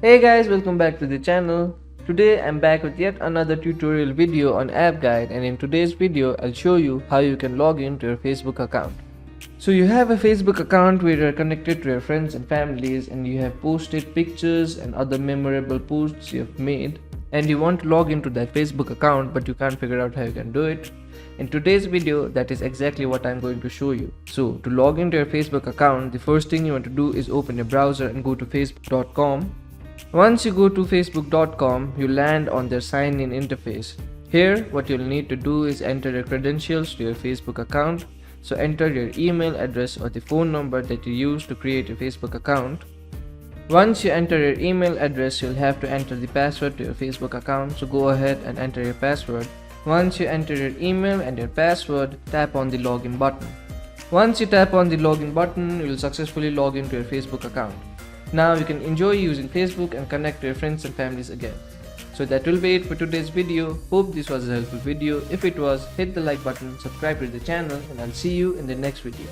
Hey guys, welcome back to the channel. Today I'm back with yet another tutorial video on app guide, and in today's video I'll show you how you can log in to your Facebook account. So you have a Facebook account where you're connected to your friends and families, and you have posted pictures and other memorable posts you have made, and you want to log into that Facebook account but you can't figure out how you can do it. In today's video, that is exactly what I'm going to show you. So to log into your Facebook account, the first thing you want to do is open your browser and go to facebook.com. Once you go to facebook.com, you land on their sign in interface. Here, what you'll need to do is enter your credentials to your Facebook account. So enter your email address or the phone number that you use to create your Facebook account. Once you enter your email address, you'll have to enter the password to your Facebook account. So go ahead and enter your password. Once you enter your email and your password, tap on the login button. Once you tap on the login button, you'll successfully log into your Facebook account. Now you can enjoy using Facebook and connect to your friends and families again. So that will be it for today's video. Hope this was a helpful video. If it was, hit the like button, subscribe to the channel, and I'll see you in the next video.